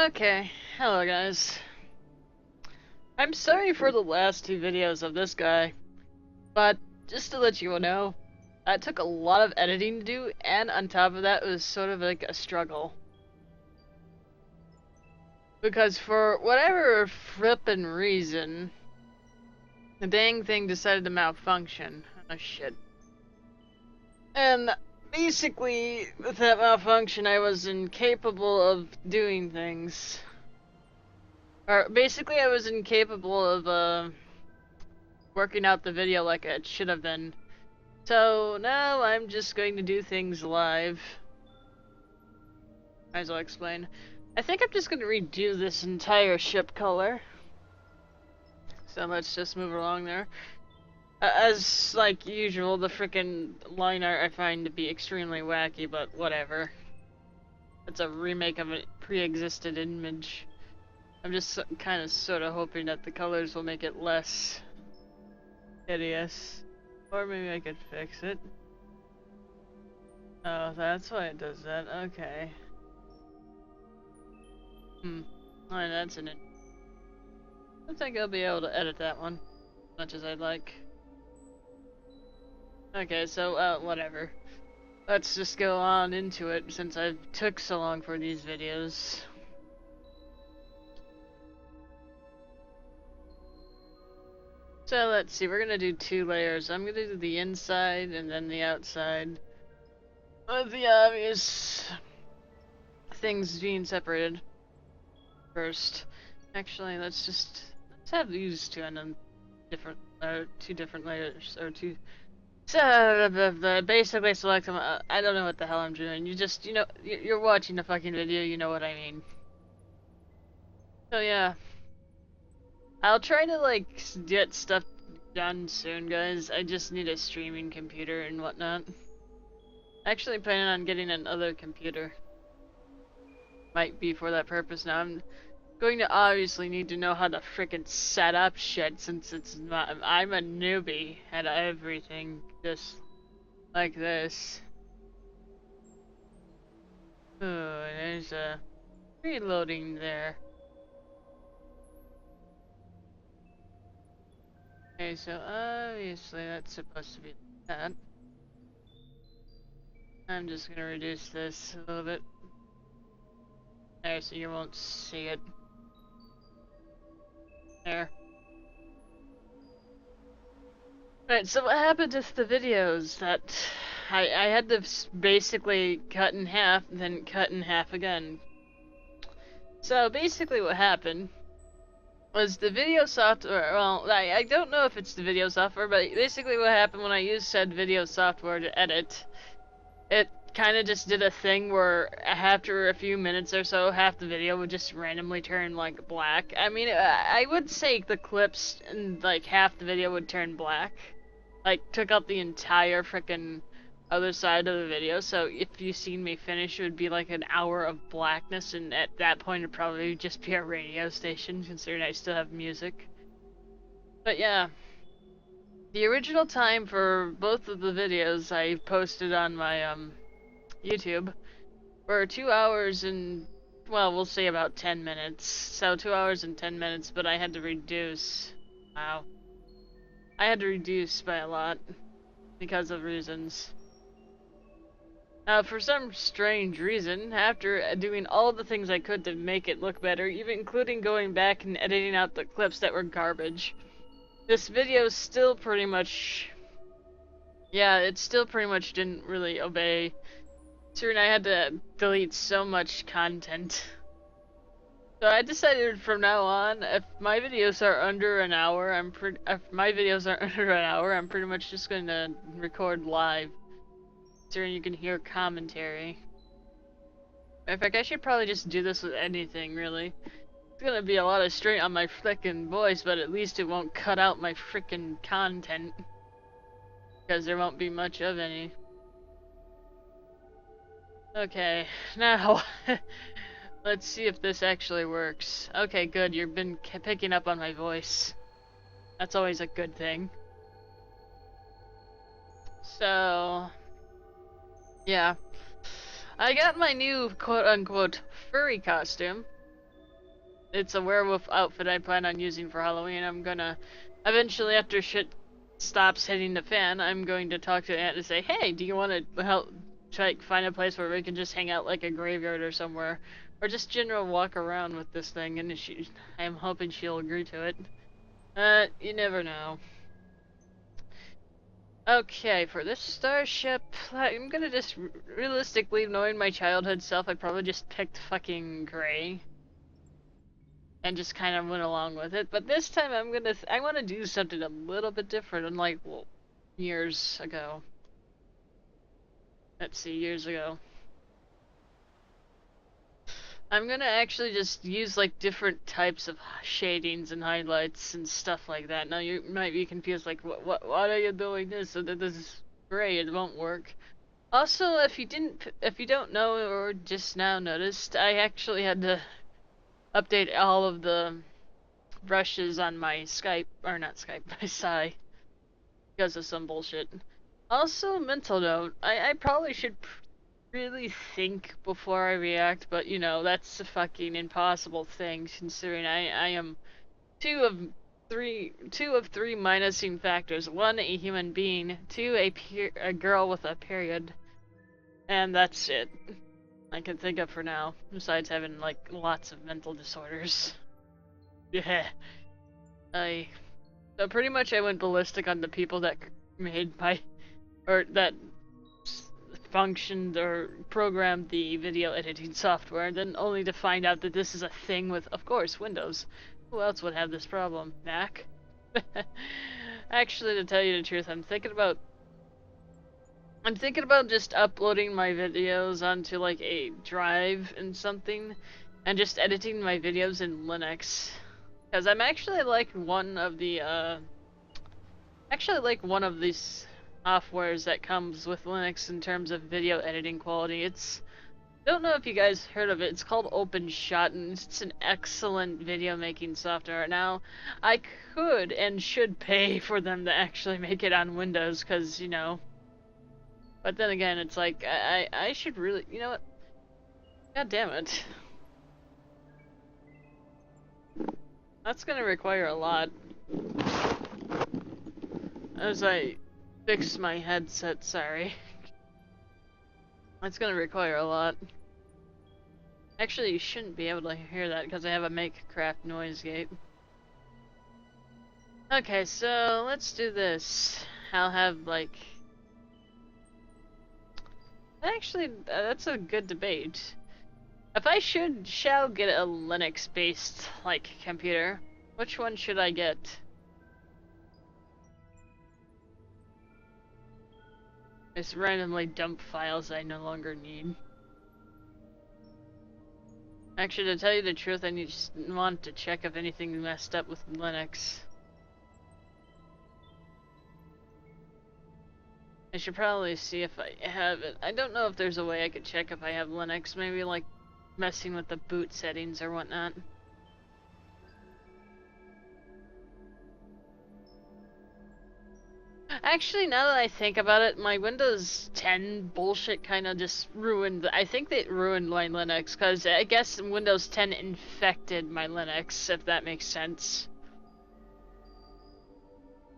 Okay, hello guys. I'm sorry for the last two videos of this guy, but just to let you know, that took a lot of editing to do, and on top of that, it was sort of like a struggle. Because for whatever flippin' reason, the dang thing decided to malfunction. Oh shit. And basically, with that malfunction, I was incapable of doing things. Or basically, I was incapable of, working out the video like it should have been. So now I'm just going to do things live. Might as well explain. I think I'm just going to redo this entire ship color. So let's just move along there. As like usual, the frickin' line art I find to be extremely wacky, but whatever. It's a remake of a pre-existed image. I'm just kind of sort of hoping that the colors will make it less hideous. Or maybe I could fix it. Oh, that's why it does that. Okay. Oh, that's an. I think I'll be able to edit that one as much as I'd like. Okay, so whatever. Let's just go on into it since I took so long for these videos. So let's see, we're gonna do two layers. I'm gonna do the inside and then the outside. With the obvious things being separated first. Actually, let's have these two on them different, two different layers, or two. So, basically select them. I don't know what the hell I'm doing. You know, you're watching the fucking video, you know what I mean. So yeah. I'll try to, like, get stuff done soon, guys. I just need a streaming computer and whatnot. Actually planning on getting another computer. Might be for that purpose now. I'm going to obviously need to know how to frickin' set up shit since it's not. I'm a newbie at everything just like this. Oh, there's a reloading there. Okay, so obviously that's supposed to be that. I'm just gonna reduce this a little bit. There, so you won't see it. There. Right, so what happened with the videos that I had to basically cut in half, then cut in half again. So basically what happened was the video software, well, I don't know if it's the video software, but basically what happened when I used said video software to edit, it kind of just did a thing where after a few minutes or so, half the video would just randomly turn like black. I mean, I would say the clips and like half the video would turn black. Like, took out the entire frickin' other side of the video, so if you seen me finish, it would be like an hour of blackness, and at that point it'd probably just be a radio station, considering I still have music. But yeah, the original time for both of the videos I posted on my YouTube were 2 hours and, well, we'll say about 10 minutes. So 2 hours and 10 minutes, but I had to reduce. Wow. I had to reduce by a lot because of reasons. For some strange reason, after doing all the things I could to make it look better, even including going back and editing out the clips that were garbage, this video still pretty much, yeah, it still pretty much didn't really obey. Soon I had to delete so much content. So I decided from now on, if my videos are under an hour, if my videos are under an hour, I'm pretty much just going to record live. So you can hear commentary. In fact, I should probably just do this with anything, really. It's gonna be a lot of strain on my frickin' voice, but at least it won't cut out my frickin' content. Because there won't be much of any. Okay, now, let's see if this actually works. Okay, good, you've been picking up on my voice. That's always a good thing. So, yeah. I got my new quote-unquote furry costume. it's a werewolf outfit I plan on using for Halloween. I'm gonna eventually, after shit stops hitting the fan, I'm going to talk to Aunt and say, "Hey, do you want to help try find a place where we can just hang out like a graveyard or somewhere, or just general walk around with this thing?" And I'm hoping she'll agree to it. You never know. Okay, for this starship, I'm gonna just realistically, knowing my childhood self, I probably just picked fucking gray and just kind of went along with it. But this time, I want to do something a little bit different, unlike well, years ago. Let's see, years ago. I'm gonna actually just use like different types of shadings and highlights and stuff like that. Now you might be confused, like, what are you doing this? So that this is gray, it won't work. Also, if you don't know or just now noticed, I actually had to update all of the brushes on my Skype, or not Skype, my Psy, because of some bullshit. Also, mental note, I probably should really think before I react, but you know, that's a fucking impossible thing, considering I am two of three minusing factors. One, a human being. Two, a girl with a period. And that's it. I can think of for now, besides having like lots of mental disorders. Yeah. I so pretty much I went ballistic on the people that made my or that functioned or programmed the video editing software, and then only to find out that this is a thing with, of course, Windows. Who else would have this problem? Mac? Actually, to tell you the truth, I'm thinking about just uploading my videos onto like a drive and something, and just editing my videos in Linux. Because I'm actually like one of these softwares that comes with Linux in terms of video editing quality. Don't know if you guys heard of it. It's called OpenShot, and it's an excellent video making software. Now, I could and should pay for them to actually make it on Windows, because you know. But then again, it's like I should really, you know what? God damn it. That's gonna require a lot. As I fix my headset, sorry. That's gonna require a lot. Actually, you shouldn't be able to hear that because I have a Makecraft noise gate. Okay, so let's do this. I'll have like... Actually, that's a good debate. If I shall get a Linux-based, like, computer, which one should I get? Just randomly dump files I no longer need. Actually, to tell you the truth, I just want to check if anything messed up with Linux. I should probably see if I have it. I don't know if there's a way I could check if I have Linux. Maybe like messing with the boot settings or whatnot. Actually, now that I think about it, my Windows 10 bullshit kind of just ruined. I think they ruined my Linux, because I guess Windows 10 infected my Linux, if that makes sense.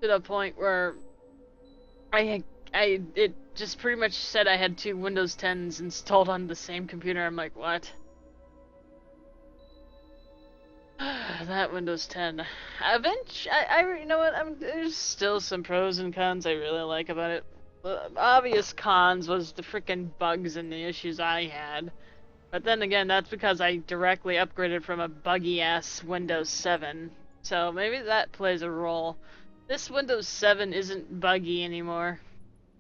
To the point where it just pretty much said I had two Windows 10s installed on the same computer. I'm like, what? That Windows 10. You know what? There's still some pros and cons I really like about it. The obvious cons was the freaking bugs and the issues I had. But then again, that's because I directly upgraded from a buggy ass Windows 7. So maybe that plays a role. This Windows 7 isn't buggy anymore.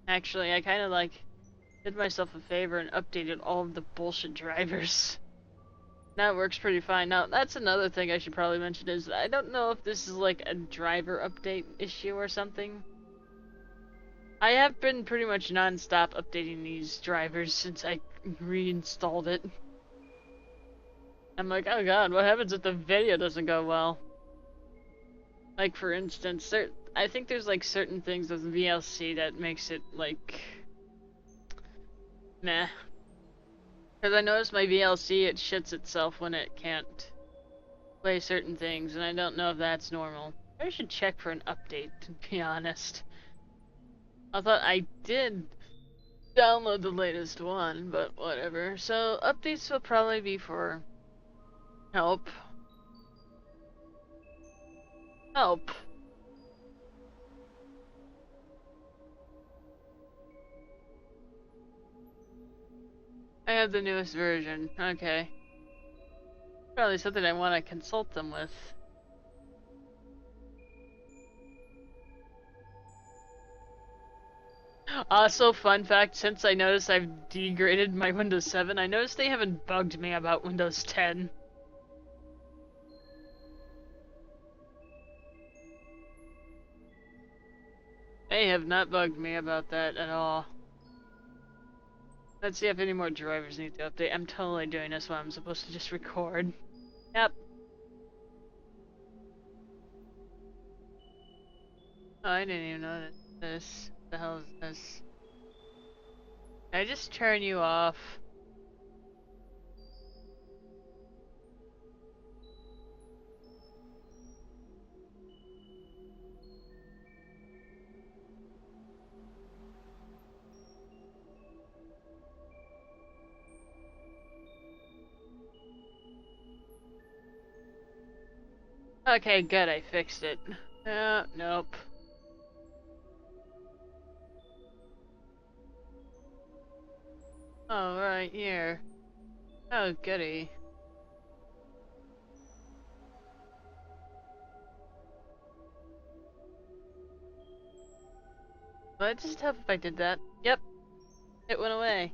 Actually, I kind of like did myself a favor and updated all of the bullshit drivers. Now it works pretty fine. Now, that's another thing I should probably mention is I don't know if this is like a driver update issue or something. I have been pretty much non-stop updating these drivers since I reinstalled it. I'm like, oh god, what happens if the video doesn't go well? Like, for instance, I think there's like certain things with VLC that makes it like meh. Because I noticed my VLC, it shits itself when it can't. play certain things, and I don't know if that's normal. I should check for an update, to be honest. I thought I did download the latest one, but whatever. So, updates will probably be for help. Help. I have the newest version. Okay. Probably something I want to consult them with. Also, fun fact, since I noticed I've degraded my Windows 7, I noticed they haven't bugged me about Windows 10. They have not bugged me about that at all. Let's see if any more drivers need to update. I'm totally doing this while I'm supposed to just record. Yep. Oh, I didn't even know this. What the hell is this? Can I just turn you off? Okay, good, I fixed it. Nope. Oh, right here. Oh, goody. Will it just help if I did that? Yep, it went away.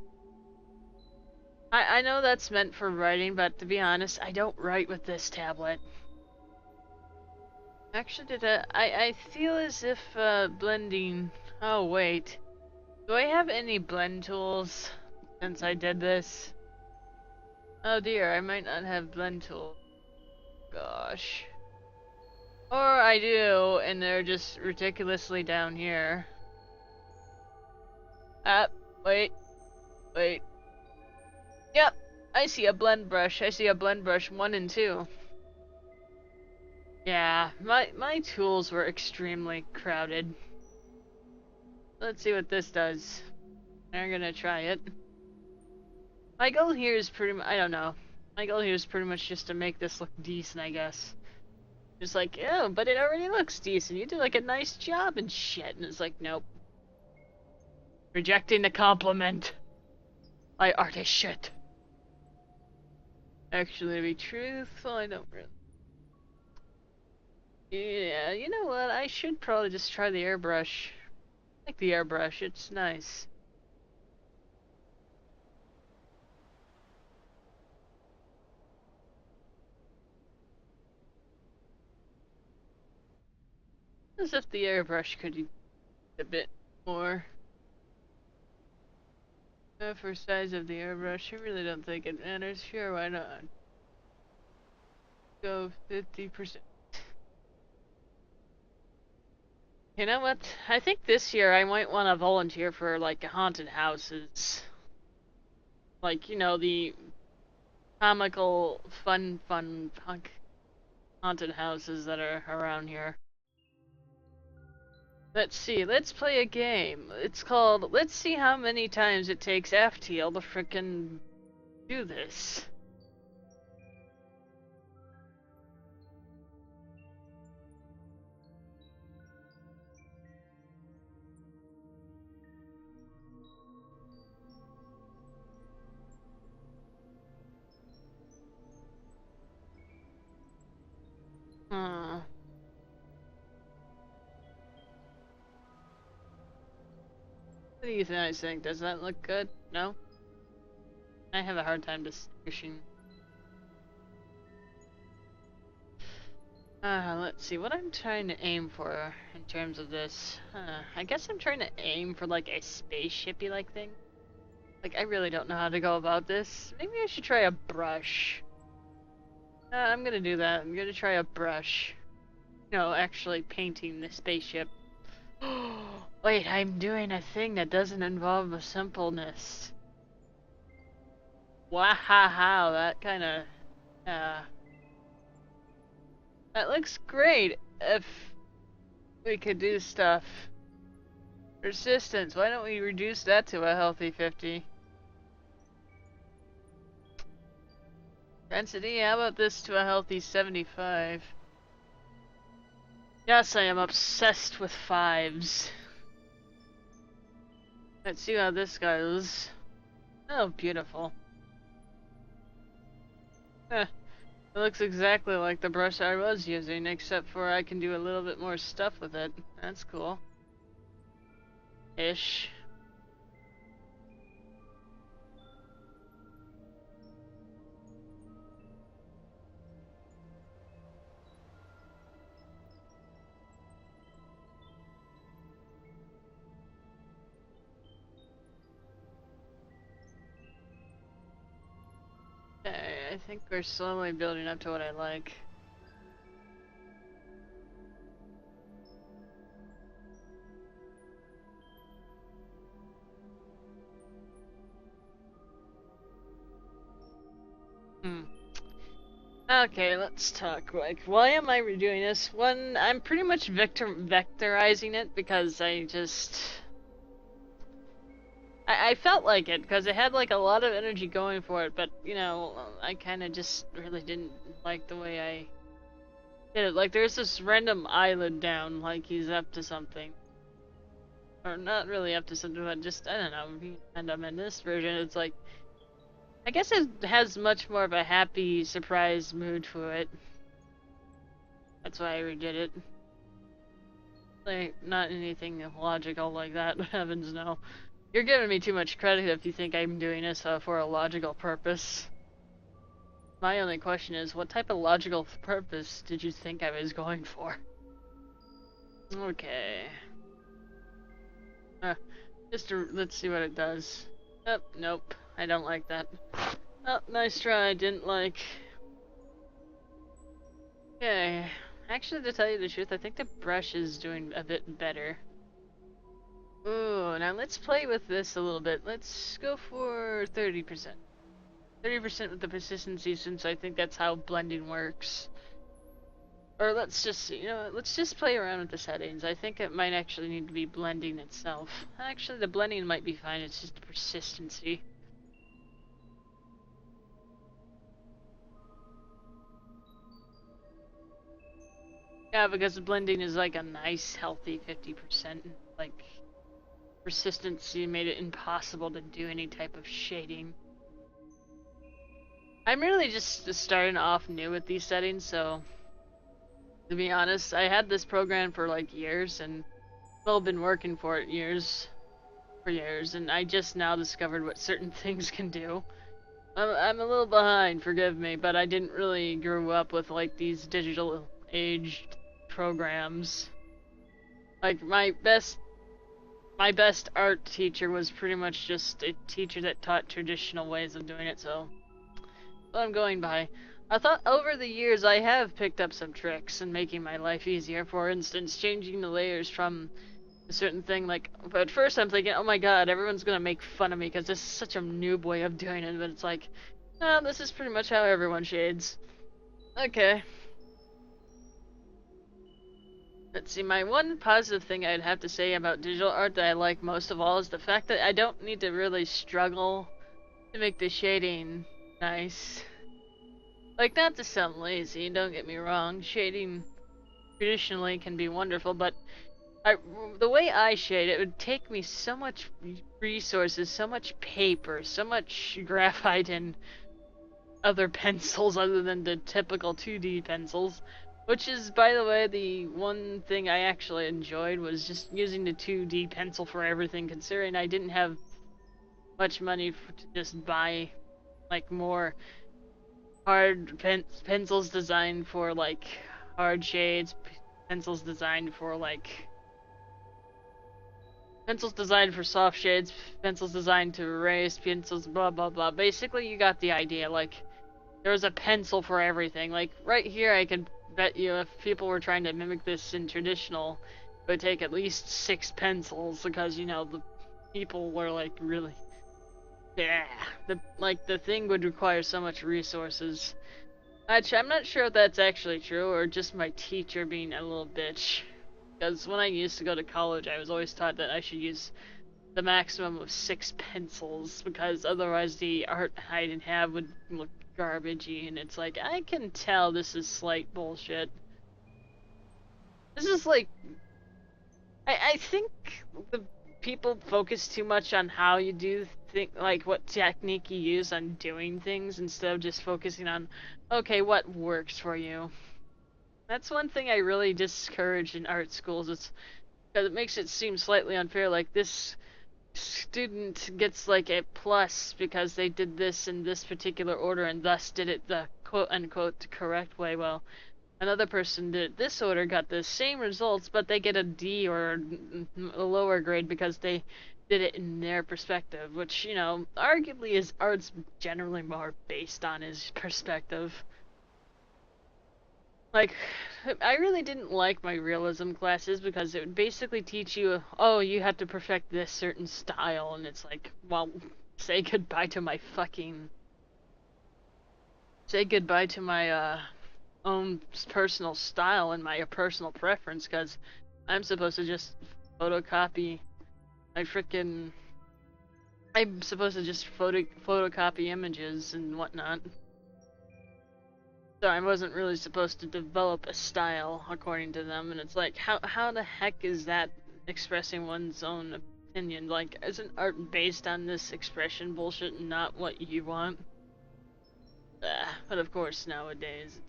I know that's meant for writing, but to be honest, I don't write with this tablet. Actually, I feel as if, blending... Oh, wait. Do I have any blend tools since I did this? Oh dear, I might not have blend tools. Gosh. Or I do, and they're just ridiculously down here. Ah, wait, wait. Yep, I see a blend brush. I see a blend brush 1 and 2. Yeah, my tools were extremely crowded. Let's see what this does. I'm gonna try it. My goal here is I don't know. My goal here is pretty much just to make this look decent, I guess. Just like, oh, but it already looks decent. You did like a nice job and shit. And it's like, nope. Rejecting the compliment. My art is shit. Actually, to be truthful, I don't really. Yeah, you know what? I should probably just try the airbrush. I like the airbrush, it's nice. As if the airbrush could use a bit more. For size of the airbrush, I really don't think it matters. Sure, why not? Go 50%. You know what? I think this year I might want to volunteer for like haunted houses. Like, you know, the comical, fun haunted houses that are around here. Let's see, let's play a game. It's called Let's See How Many Times It Takes FTL to frickin' do this. Huh. What do you guys think? Does that look good? No? I have a hard time distinguishing. Let's see, what I'm trying to aim for in terms of this. I guess I'm trying to aim for like a spaceshipy like thing. Like, I really don't know how to go about this. Maybe I should try a brush. I'm gonna do that. I'm gonna try a brush. No, actually painting the spaceship. Wait, I'm doing a thing that doesn't involve a simpleness. Wow, that kinda, uh, That looks great if we could do stuff. Persistence, why don't we reduce that to a healthy 50? Density, how about this to a healthy 75? Yes, I am obsessed with fives. Let's see how this goes. Oh, beautiful. It looks exactly like the brush I was using, except for I can do a little bit more stuff with it. That's cool. Ish. Okay, I think we're slowly building up to what I like. Okay, let's talk. Like, why am I redoing this? One, I'm pretty much vectorizing it because I felt like it because it had like a lot of energy going for it, but you know, I kind of just really didn't like the way I did it. Like, there's this random eyelid down, like he's up to something. Or not really up to something, but just, I don't know. And in this version, it's like, I guess it has much more of a happy surprise mood to it. That's why I redid it. Like, not anything logical like that, heavens no. You're giving me too much credit if you think I'm doing this for a logical purpose. My only question is, what type of logical purpose did you think I was going for? Okay. Let's see what it does. Oh, nope. I don't like that. Oh, nice try. Didn't like. Okay. Actually, to tell you the truth, I think the brush is doing a bit better. Ooh, now let's play with this a little bit. Let's go for 30%. 30% with the persistency, since I think that's how blending works. Or let's just, you know, let's just play around with the settings. I think it might actually need to be blending itself. Actually, the blending might be fine, it's just the persistency. Yeah, because the blending is like a nice, healthy 50%. Like, persistency made it impossible to do any type of shading. I'm really just starting off new with these settings, so to be honest, I had this program for like years, and well, been working for it for years, and I just now discovered what certain things can do. I'm a little behind, forgive me, but I didn't really grow up with like these digital age programs. Like my best art teacher was pretty much just a teacher that taught traditional ways of doing it, so what I'm going by. I thought over the years I have picked up some tricks in making my life easier. For instance, changing the layers from a certain thing. Like, at first I'm thinking, oh my god, everyone's gonna make fun of me because this is such a noob way of doing it. But it's like, no, this is pretty much how everyone shades. Okay. Let's see, my one positive thing I'd have to say about digital art that I like most of all is the fact that I don't need to really struggle to make the shading nice. Like, not to sound lazy, don't get me wrong, shading traditionally can be wonderful, but the way I shade, it would take me so much resources, so much paper, so much graphite and other pencils other than the typical 2D pencils. Which is, by the way, the one thing I actually enjoyed was just using the 2D pencil for everything, considering I didn't have much money to just buy, like, more hard pencils designed for, like, hard shades, pencils designed for, like, pencils designed for soft shades, pencils designed to erase, pencils blah blah blah. Basically, you got the idea. Like, there was a pencil for everything. Like, right here, I could bet you if people were trying to mimic this in traditional, it would take at least 6 pencils, because, you know, the people were, like, really... Yeah. The thing would require so much resources. Actually, I'm not sure if that's actually true or just my teacher being a little bitch. Because when I used to go to college, I was always taught that I should use the maximum of 6 pencils because otherwise the art I didn't have would look garbagey. And it's like, I can tell this is slight bullshit. This is like, I think the people focus too much on how you do like what technique you use on doing things instead of just focusing on, okay, what works for you. That's one thing I really discourage in art schools. It's because it makes it seem slightly unfair. Like this student gets like a plus because they did this in this particular order and thus did it the quote unquote correct way. Well, another person did it this order, got the same results, but they get a D or a lower grade because they did it in their perspective, which, you know, arguably is art's generally more based on his perspective. Like, I really didn't like my realism classes because it would basically teach you, oh, you have to perfect this certain style, and it's like, well, say goodbye to my fucking, say goodbye to my, own personal style and my personal preference, because I'm supposed to just photocopy my frickin', I'm supposed to just photocopy images and whatnot. So I wasn't really supposed to develop a style according to them, and it's like, how the heck is that expressing one's own opinion? Like, isn't art based on this expression bullshit and not what you want? But of course, nowadays,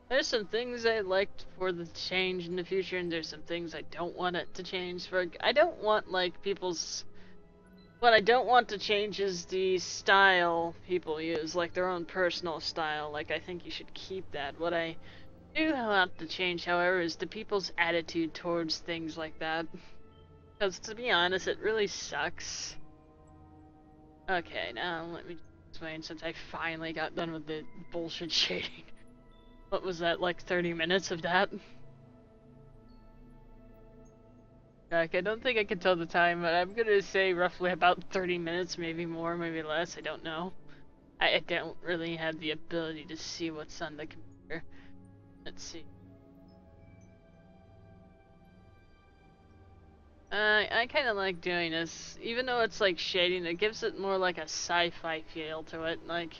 there's some things I liked for the change in the future, and there's some things I don't want it to change. For I don't want like people's what I don't want to change is the style people use, like their own personal style. Like, I think you should keep that. What I do want to change, however, is the people's attitude towards things like that. Because, to be honest, it really sucks. Okay, now let me explain since I finally got done with the bullshit shading. What was that, like 30 minutes of that? Like, I don't think I can tell the time, but I'm gonna say roughly about 30 minutes, maybe more, maybe less, I don't know. I don't really have the ability to see what's on the computer. Let's see. I kind of like doing this, even though it's like shading, it gives it more like a sci-fi feel to it. Like,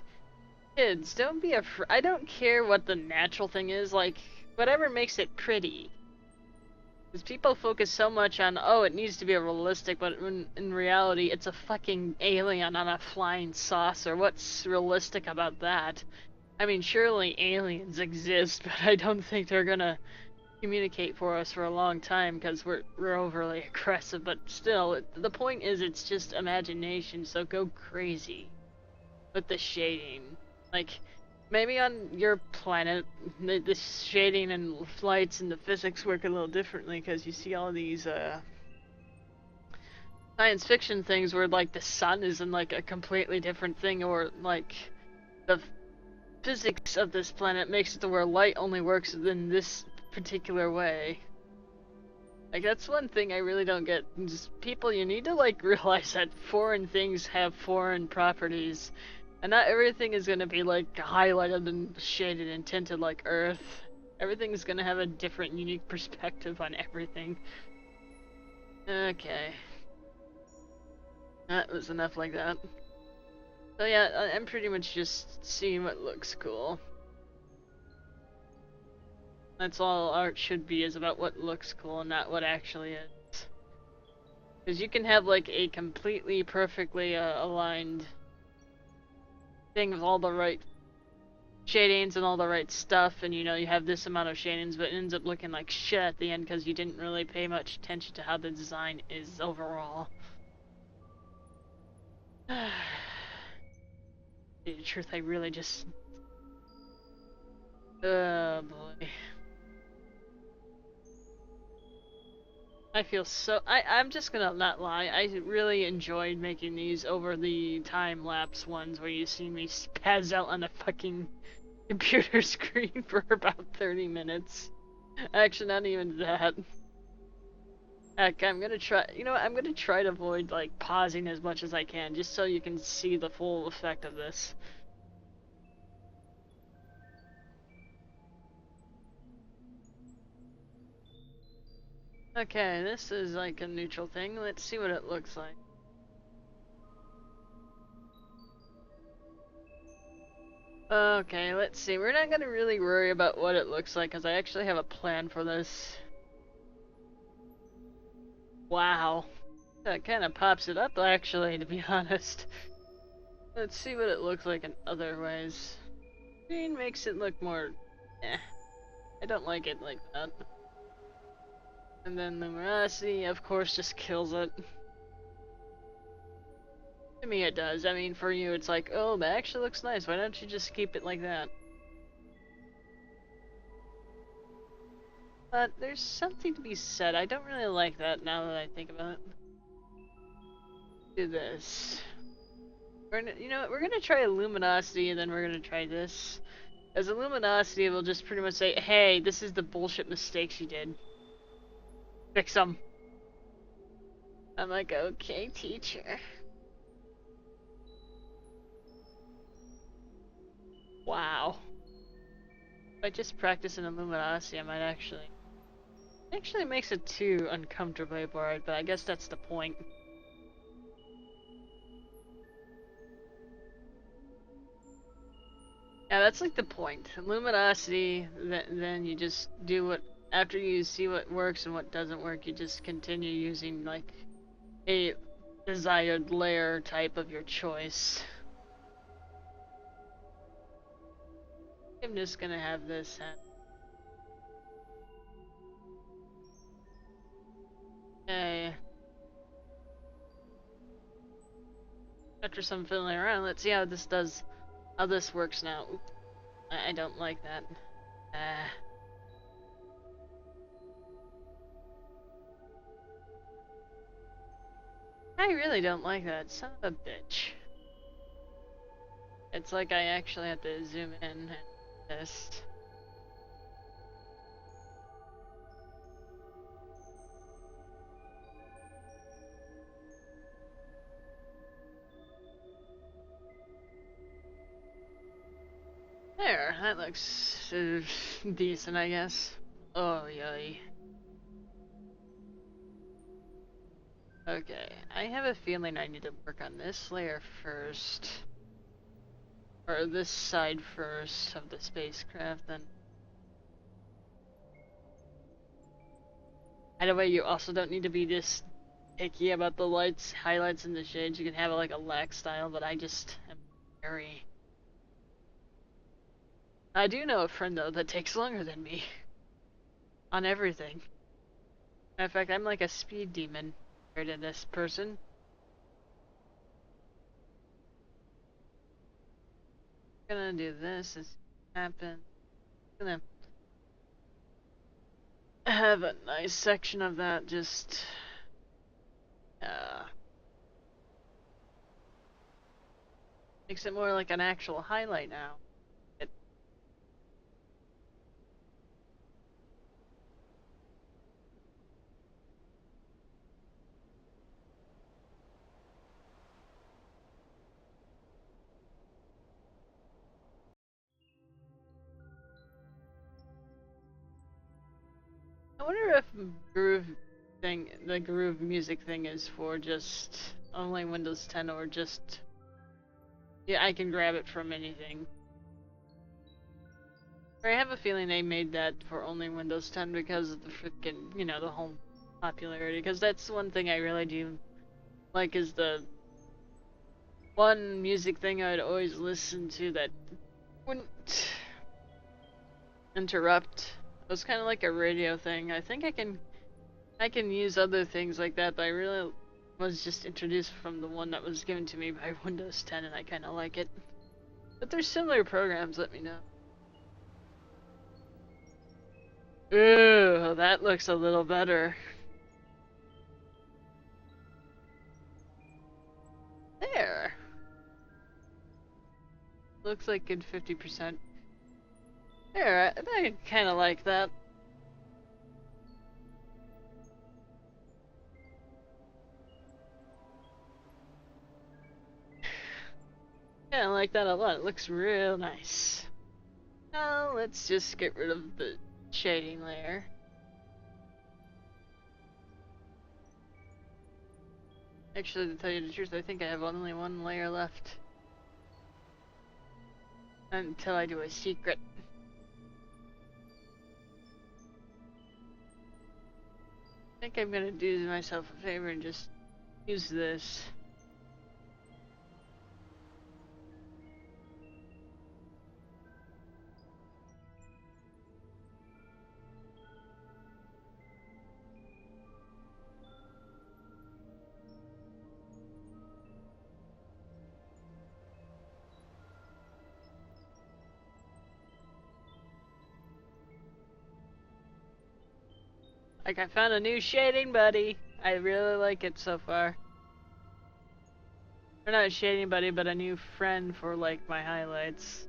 kids, don't be afraid. I don't care what the natural thing is, like, whatever makes it pretty. Because people focus so much on, oh, it needs to be realistic, but in reality, it's a fucking alien on a flying saucer. What's realistic about that? I mean, surely aliens exist, but I don't think they're gonna communicate for us for a long time because we're overly aggressive. But still, the point is, it's just imagination. So go crazy with the shading. Like, maybe on your planet, the shading and lights and the physics work a little differently because you see all these science fiction things where like the sun is in like a completely different thing, or like the physics of this planet makes it to where light only works in this particular way. Like, that's one thing I really don't get. Just people, you need to like realize that foreign things have foreign properties, and not everything is gonna be like highlighted and shaded and tinted like Earth. Everything's gonna have a different, unique perspective on everything. Okay, that was enough like that. So yeah, I'm pretty much just seeing what looks cool. That's all art should be, is about what looks cool and not what actually is. Because you can have like a completely perfectly aligned thing with all the right shadings and all the right stuff, and you know you have this amount of shadings, but it ends up looking like shit at the end because you didn't really pay much attention to how the design is overall. The truth, I really just... Oh boy. I feel so... I'm just gonna not lie, I really enjoyed making these over the time-lapse ones where you see me spaz out on a fucking computer screen for about 30 minutes. Actually, not even that. Heck, I'm gonna try. You know what? I'm gonna try to avoid like pausing as much as I can, just so you can see the full effect of this. Okay, this is like a neutral thing. Let's see what it looks like. Okay, let's see. We're not gonna really worry about what it looks like because I actually have a plan for this. Wow. That kind of pops it up actually, to be honest. Let's see what it looks like in other ways. Green makes it look more... eh. I don't like it like that. And then luminosity, of course, just kills it. To me it does. I mean, for you it's like, oh, that actually looks nice. Why don't you just keep it like that? But there's something to be said. I don't really like that now that I think about it. Do this. You know what? We're gonna try luminosity and then we're gonna try this. As a luminosity will just pretty much say, hey, this is the bullshit mistakes you did. Fix them. I'm like, okay, teacher. Wow. If I just practice in luminosity, I might actually... It actually makes it too uncomfortably bright, but I guess that's the point. Yeah, that's like the point. Luminosity, then you just do what... After you see what works and what doesn't work, you just continue using, like, a desired layer type of your choice. I'm just gonna have this happen. Okay. After some fiddling around, let's see how this does... How this works now. Oop, I don't like that. Ah. I really don't like that. Son of a bitch. It's like I actually have to zoom in and this. There, that looks decent, I guess. Oh, yay. Okay, I have a feeling I need to work on this layer first. Or this side first of the spacecraft, then. By the way, you also don't need to be this picky about the lights, highlights, and the shades. You can have it like a lax style, but I just am very... I do know a friend, though, that takes longer than me. On everything. In fact, I'm like a speed demon compared to this person. Gonna do this as happen. Gonna have a nice section of that just makes it more like an actual highlight now. I wonder if the groove music thing is for just only Windows 10 or just, yeah, I can grab it from anything. Or I have a feeling they made that for only Windows 10 because of the freaking, you know, the whole popularity. Because that's one thing I really do like is the one music thing I'd always listen to that wouldn't interrupt. It was kind of like a radio thing. I think I can use other things like that, but I really was just introduced from the one that was given to me by Windows 10, and I kind of like it. But there's similar programs. Let me know. Ooh, that looks a little better. There. Looks like good 50%. There, I kind of like that. like that a lot. It looks real nice. Now let's just get rid of the shading layer. Actually, to tell you the truth, I think I have only one layer left. Until I do a secret. I think I'm gonna do myself a favor and just use this. Like, I found a new shading buddy. I really like it so far. Or not a shading buddy, but a new friend for like my highlights.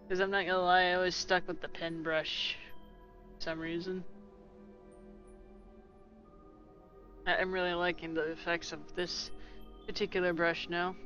Because I'm not gonna lie, I was stuck with the pen brush for some reason. I'm really liking the effects of this particular brush now.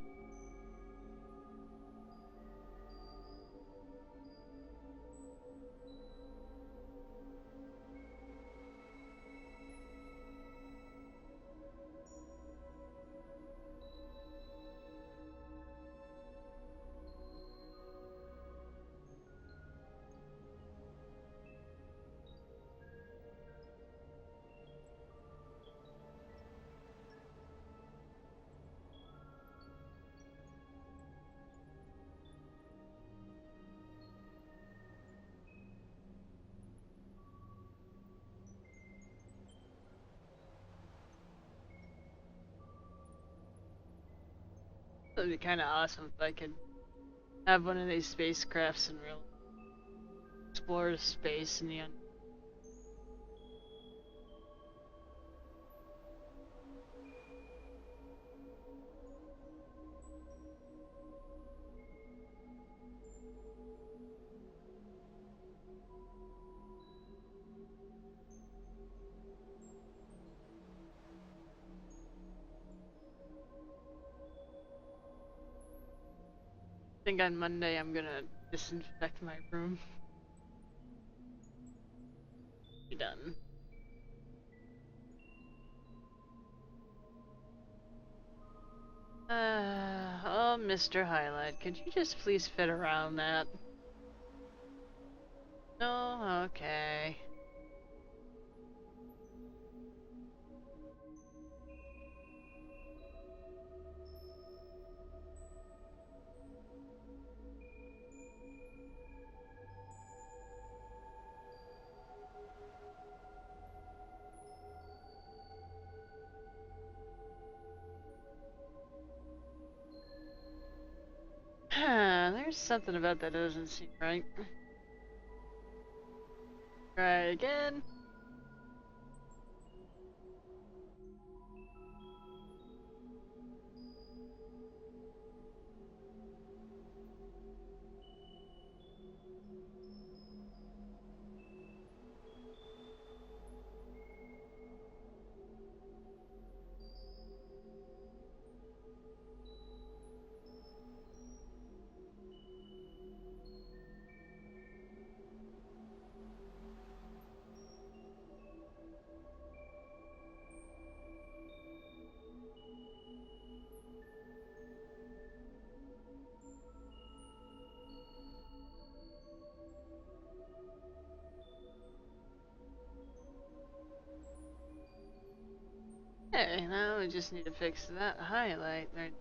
It would be kind of awesome if I could have one of these spacecrafts and really explore space in the end. I think on Monday I'm gonna disinfect my room. Be done. Oh, Mr. Highlight, could you just please fit around that? No? Okay. There's something about that doesn't seem right. Try again. Okay, now we just need to fix that highlight right.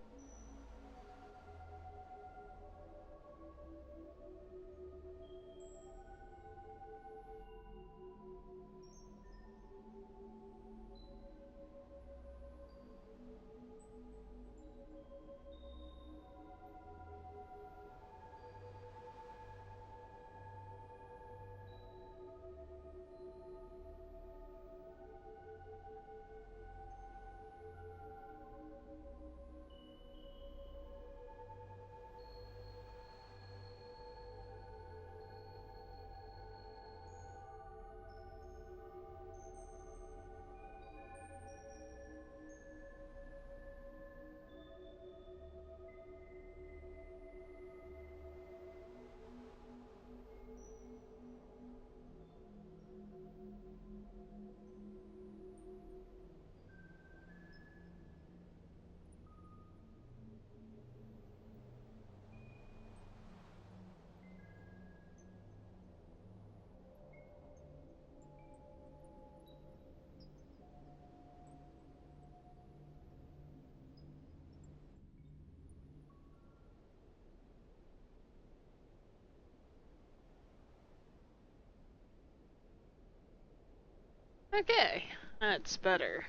Okay, that's better.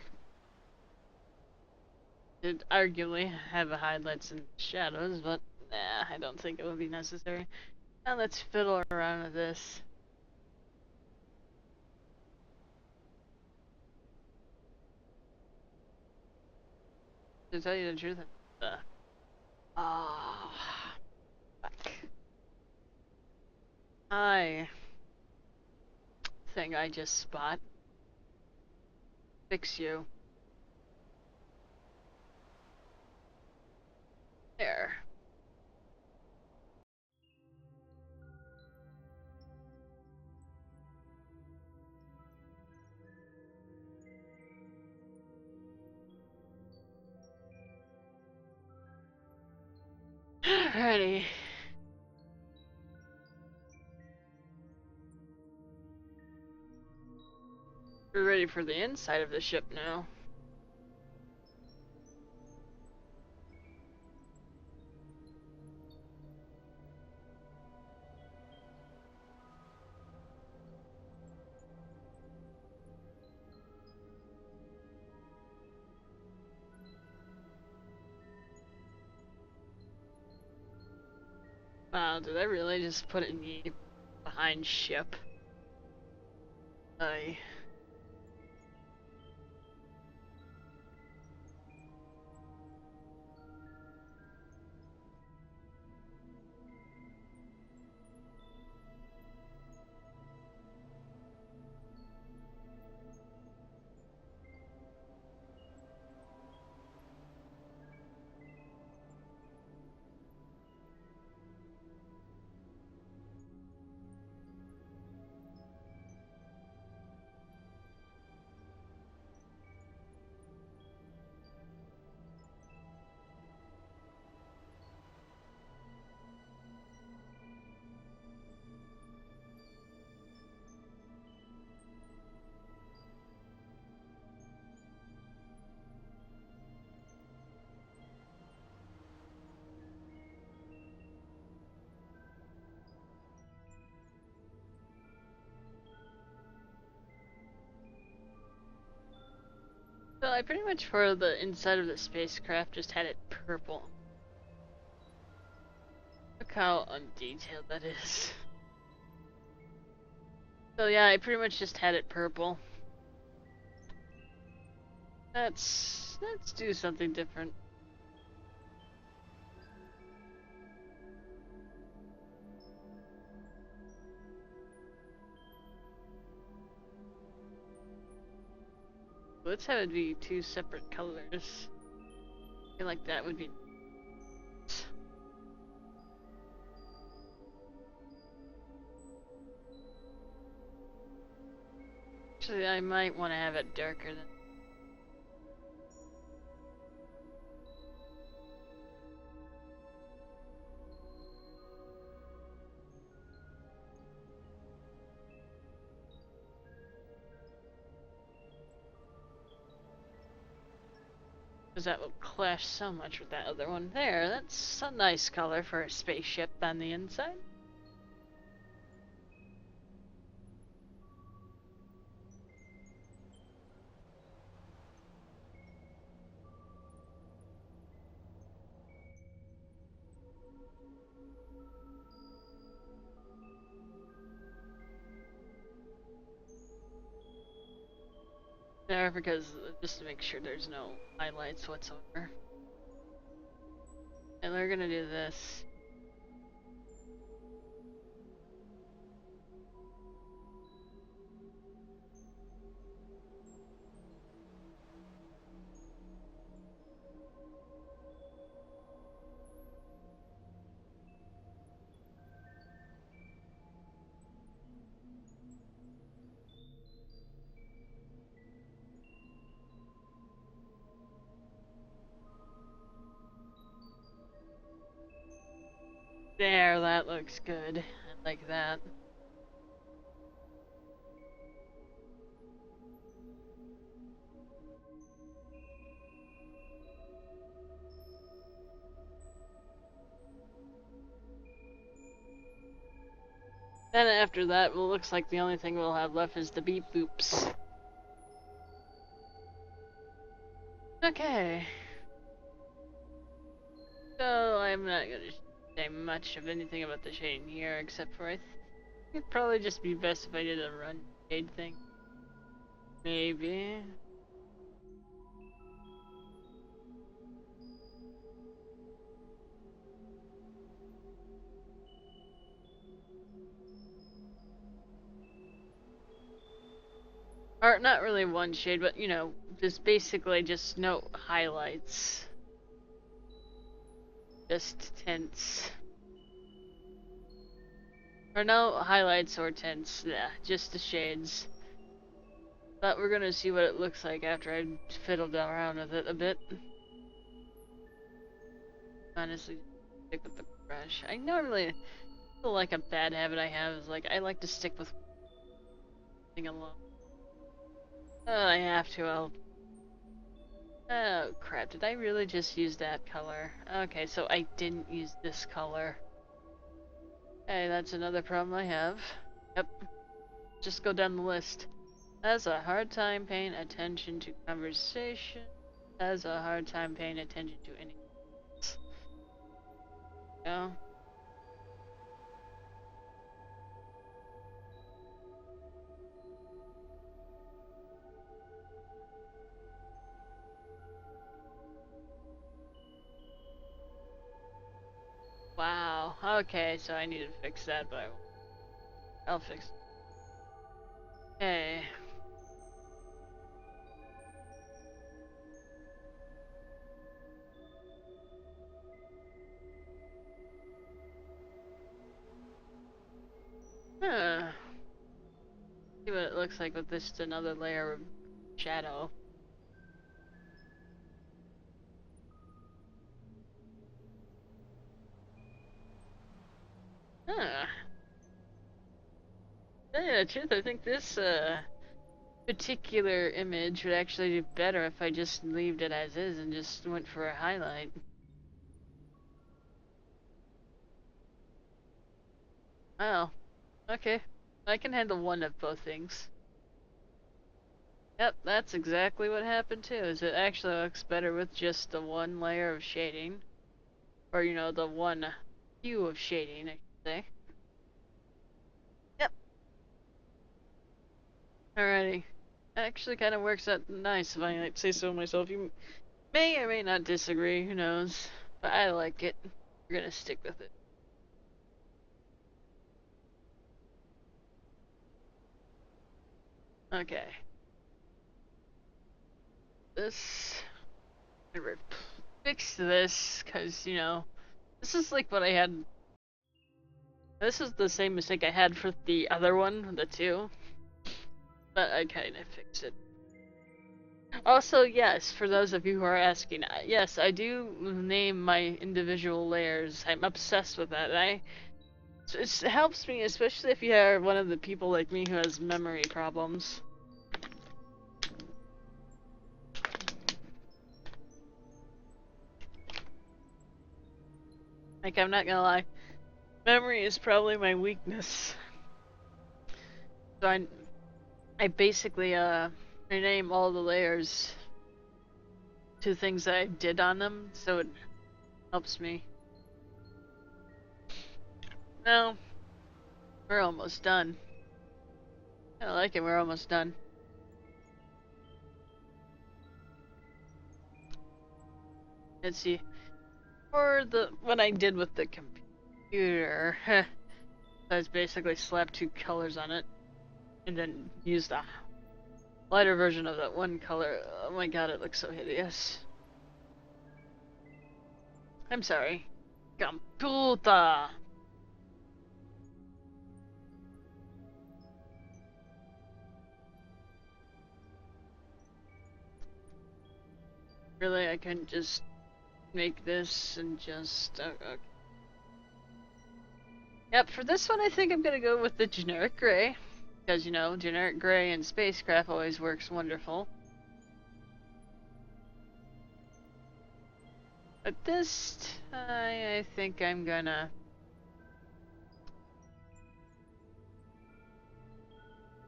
It'd arguably have the highlights and shadows, but nah, I don't think it would be necessary. Now let's fiddle around with this. To tell you the truth, oh, fuck. I think I just spot. Fix you. There. Alrighty. We're ready for the inside of the ship now. Wow, did I really just put it behind ship? I. So I pretty much for the inside of the spacecraft just had it purple. Look how undetailed that is. So yeah, I pretty much just had it purple. Let's do something different. Let's have it be two separate colors. I feel like that would be. Actually, I might want to have it darker than. Because that will clash so much with that other one there. That's a nice color for a spaceship on the inside. There, because just to make sure there's no highlights whatsoever. And we're gonna do this. There, that looks good. I like that. Then after that, it looks like the only thing we'll have left is the beep boops. Okay. So I'm not gonna say much of anything about the shading here, except for I think it'd probably just be best if I did a run shade thing. Maybe. Or not really one shade, but you know, just basically just no highlights. Just tints. Or no highlights or tints, yeah, just the shades. But we're gonna see what it looks like after I fiddled around with it a bit. Honestly, stick with the brush. I normally feel like a bad habit I have is like I like to stick with thing alone. I have to. Oh crap! Did I really just use that color? Okay, so I didn't use this color. Hey, that's another problem I have. Yep. Just go down the list. Has a hard time paying attention to conversation. Has a hard time paying attention to anything else. No. Wow. Okay, so I need to fix that, but I'll fix it. Okay. Huh. See what it looks like with just another layer of shadow. Huh. To tell you the truth, I think this particular image would actually do better if I just left it as is and just went for a highlight. Oh, okay. I can handle one of both things. Yep, that's exactly what happened too, is it actually looks better with just the one layer of shading. Or, you know, the one hue of shading, I should say. Yep. Alrighty. Actually kind of works out nice if I might say so myself. You may or may not disagree, who knows. But I like it. We're gonna stick with it. Okay. This... I fix this, because, you know, this is like what I had... This is the same mistake I had for the other one, the 2. But I kind of fixed it. Also, yes, for those of you who are asking, yes, I do name my individual layers. I'm obsessed with that. It helps me, especially if you are one of the people like me who has memory problems. Like, I'm not gonna lie, memory is probably my weakness. So I basically rename all the layers to things that I did on them, so it helps me. Now, we're almost done. I like it, we're almost done. Let's see. For what I did with the computer, I was basically slapped 2 colors on it, and then used a lighter version of that one color. Oh my god, it looks so hideous. I'm sorry. Computer! Really, I couldn't just make this and just... okay. Yep, for this one I think I'm gonna go with the generic gray. Because, you know, generic gray in spacecraft always works wonderful. But this, I think I'm gonna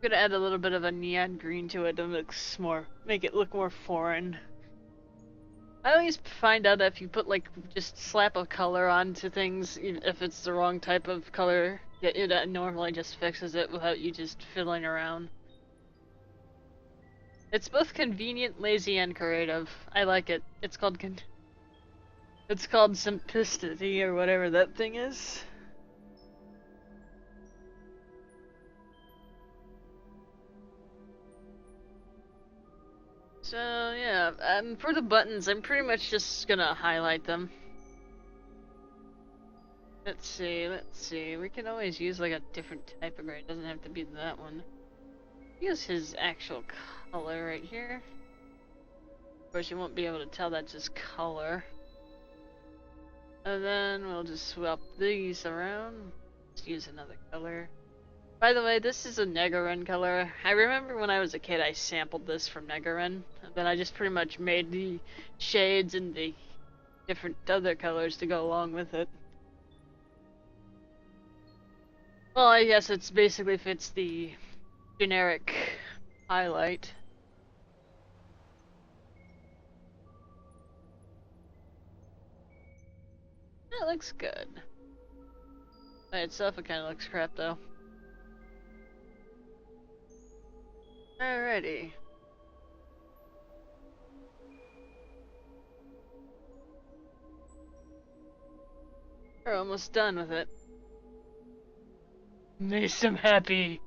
add a little bit of a neon green to it to make it look more foreign. I always find out that if you put like just slap a color onto things, even if it's the wrong type of color, it normally just fixes it without you just fiddling around. It's both convenient, lazy, and creative. I like it. It's called simplicity or whatever that thing is. So yeah, and for the buttons, I'm pretty much just gonna highlight them. Let's see. We can always use like a different type of gray. It doesn't have to be that one. Use his actual color right here. Of course, you won't be able to tell that's just color. And then we'll just swap these around. Let's use another color. By the way, this is a Negarin color. I remember when I was a kid I sampled this from Negarin. And then I just pretty much made the shades and the different other colors to go along with it. Well, I guess it's basically fits the generic highlight. That looks good. By itself, it kind of looks crap though. Alrighty. We're almost done with it. Makes him happy.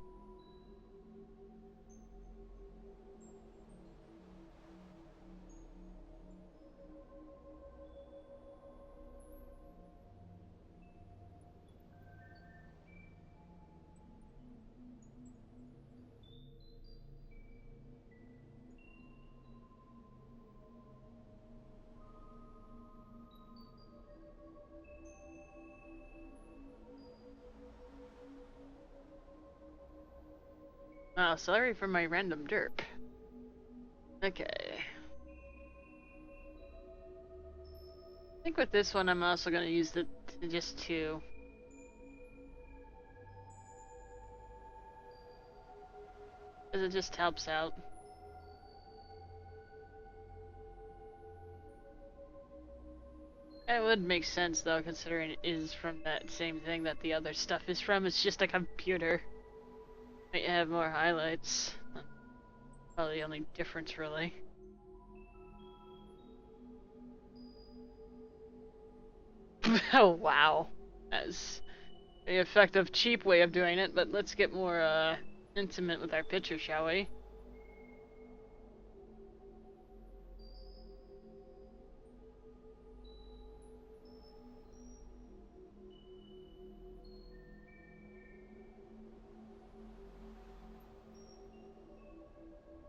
Oh, sorry for my random derp. Okay. I think with this one I'm also going to use the just two. Because it just helps out. It would make sense though, considering it is from that same thing that the other stuff is from. It's just a computer. Might have more highlights. Probably the only difference, really. Oh, wow. That's an effective, cheap way of doing it, but let's get more, intimate with our picture, shall we?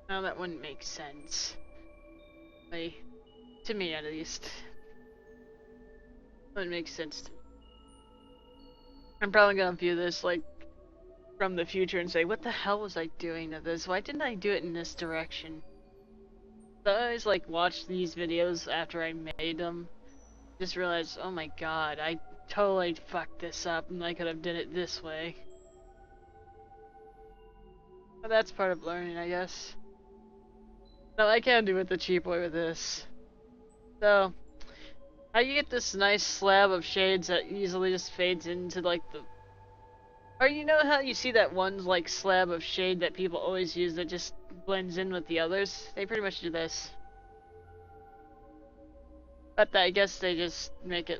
Now that wouldn't make sense. Like, to me at least. Wouldn't make sense to me. I'm probably gonna view this, like, from the future and say, what the hell was I doing to this? Why didn't I do it in this direction? So I always, like, watch these videos after I made them. Just realized, oh my god, I totally fucked this up and I could have did it this way. But that's part of learning, I guess. No, I can do it the cheap way with this. So, how you get this nice slab of shades that easily just fades into like the... Or you know how you see that one like slab of shade that people always use that just blends in with the others? They pretty much do this. But I guess they just make it...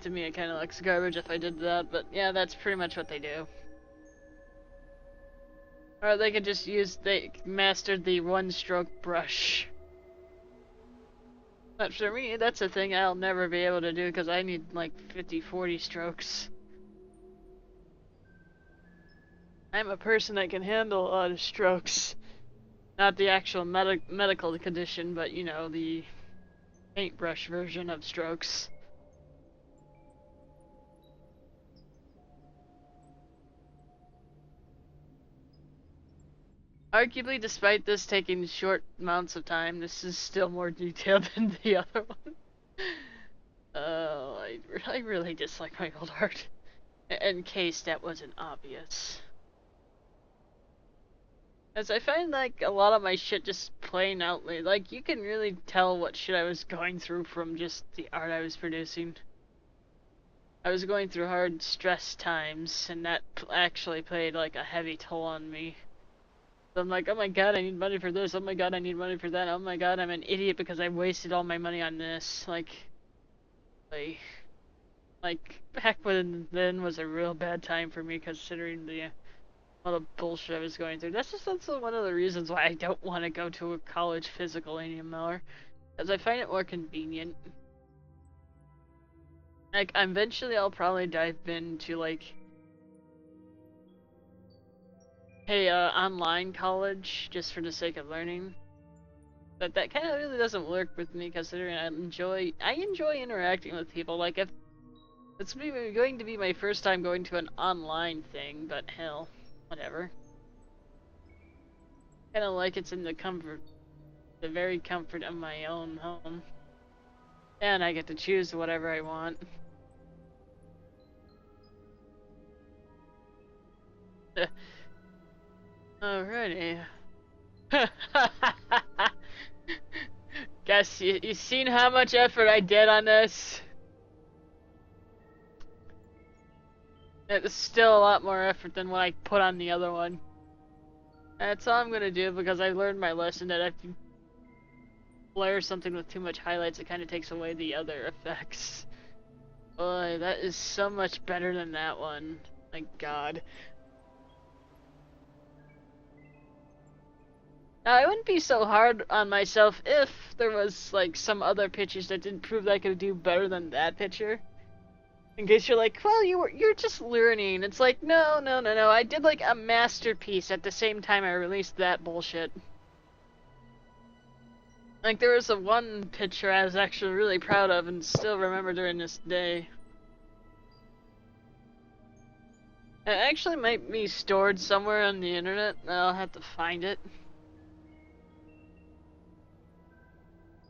to me it kinda looks garbage if I did that, but yeah, that's pretty much what they do. Or they could just use... They mastered the one-stroke brush. But for me, that's a thing I'll never be able to do because I need like 50-40 strokes. I'm a person that can handle a lot of strokes. Not the actual medical condition, but you know, the paintbrush version of strokes. Arguably, despite this taking short amounts of time, this is still more detailed than the other one. Oh, I really dislike my old art. In case that wasn't obvious. As I find like a lot of my shit just plain outly, like you can really tell what shit I was going through from just the art I was producing. I was going through hard stress times, and that actually played like a heavy toll on me. So I'm like, oh my god, I need money for this. Oh my god, I need money for that. Oh my god, I'm an idiot because I wasted all my money on this. Like back when then was a real bad time for me considering the all the bullshit I was going through. That's also one of the reasons why I don't want to go to a college physical anymore, because I find it more convenient. Like, eventually I'll probably dive into like, hey, online college just for the sake of learning. But that kind of really doesn't work with me considering I enjoy interacting with people. Like if it's going to be my first time going to an online thing, but hell, whatever. Kind of like it's in the very comfort of my own home. And I get to choose whatever I want. Alrighty. Guess you seen how much effort I did on this? It's still a lot more effort than what I put on the other one. That's all I'm gonna do because I learned my lesson that if you blur something with too much highlights, it kind of takes away the other effects. Boy, that is so much better than that one. My god. Now, I wouldn't be so hard on myself if there was, like, some other pictures that didn't prove that I could do better than that picture. In case you're like, well, you're just learning. It's like, no, no, no, no. I did, like, a masterpiece at the same time I released that bullshit. Like, there was a one picture I was actually really proud of and still remember during this day. It actually might be stored somewhere on the internet. I'll have to find it.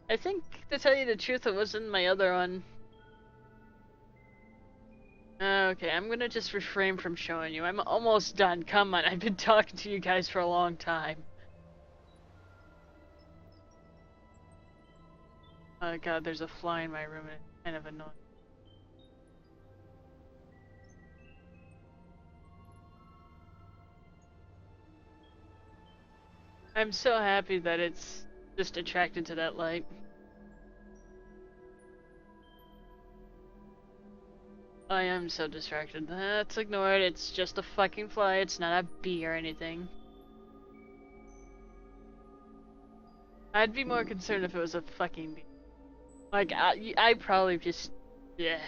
I think, to tell you the truth, it was in my other one. Okay, I'm gonna just refrain from showing you. I'm almost done. Come on, I've been talking to you guys for a long time. Oh god, there's a fly in my room and it's kind of annoying. I'm so happy that it's just attracted to that light. I am so distracted. Let's ignore it. It's just a fucking fly. It's not a bee or anything. I'd be more concerned if it was a fucking bee. Like, I probably just... Yeah.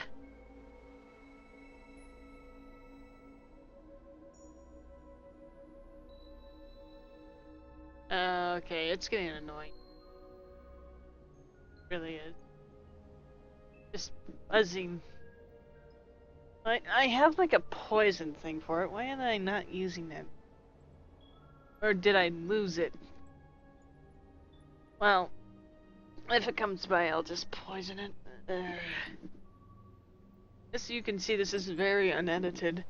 Okay, it's getting annoying. It really is. Just buzzing. I have like a poison thing for it. Why am I not using that? Or did I lose it? Well, if it comes by, I'll just poison it. As you can see, this is very unedited.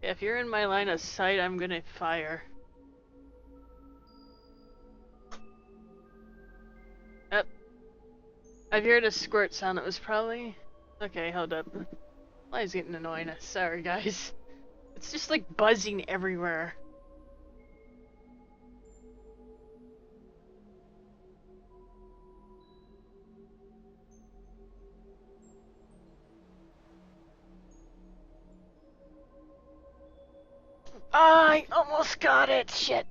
If you're in my line of sight, I'm gonna fire. Yep. I've heard a squirt sound. It was probably... Okay, hold up. Why is getting annoying? Sorry, guys. It's just like buzzing everywhere. I almost got it! Shit!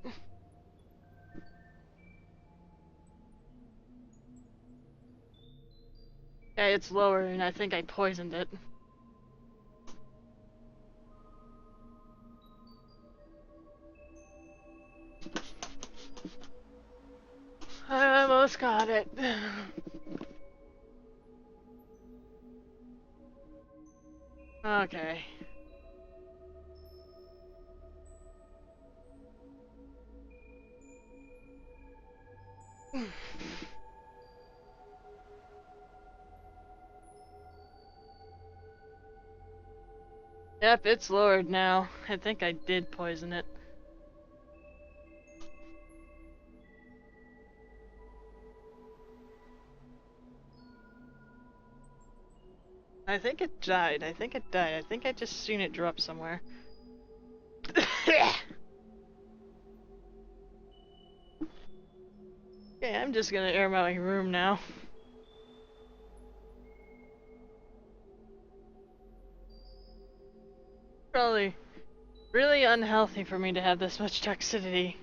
Okay, it's lower, and I think I poisoned it. I almost got it. Okay. Yep, it's lowered now. I think I did poison it. I think it died. I think it died. I think I just seen it drop somewhere. Okay, I'm just gonna air my room now. Probably really unhealthy for me to have this much toxicity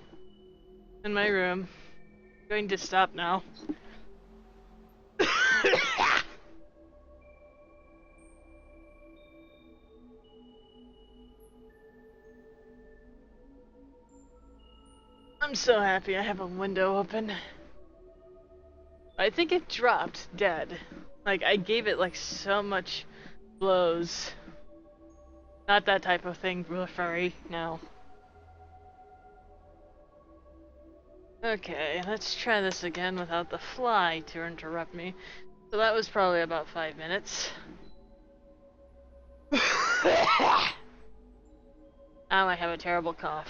in my room. I'm going to stop now. I'm so happy I have a window open. I think it dropped dead. Like, I gave it like so much blows. Not that type of thing, furry, no. Okay, let's try this again without the fly to interrupt me. So that was probably about 5 minutes. Now I have a terrible cough.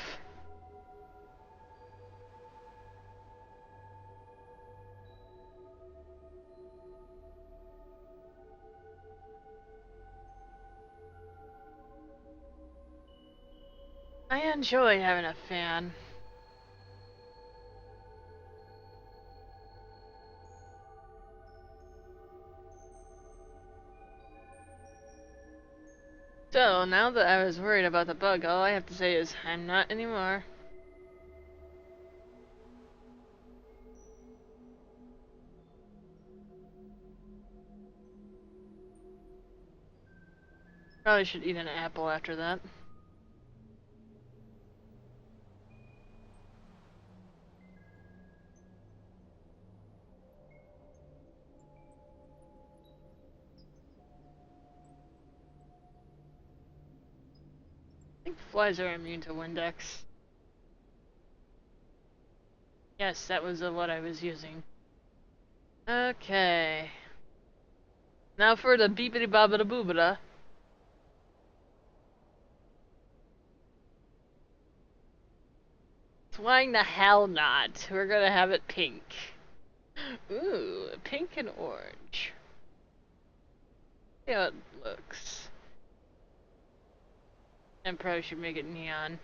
I enjoy having a fan. So, now that I was worried about the bug, all I have to say is, I'm not anymore. Probably should eat an apple after that. I think flies are immune to Windex. Yes, that was what I was using. Okay. Now for the beepity bobbida boobida. Why the hell not? We're gonna have it pink. Ooh, pink and orange. See how it looks. And probably should make it neon.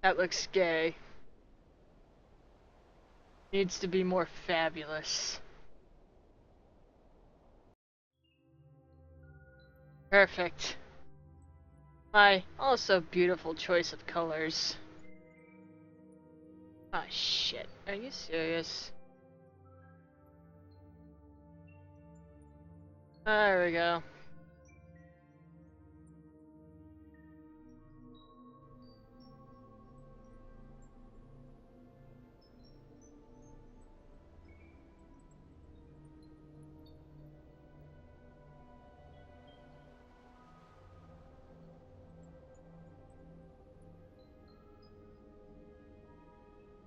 That looks gay. Needs to be more fabulous. Perfect. My also beautiful choice of colors. Ah, shit. Are you serious? There we go.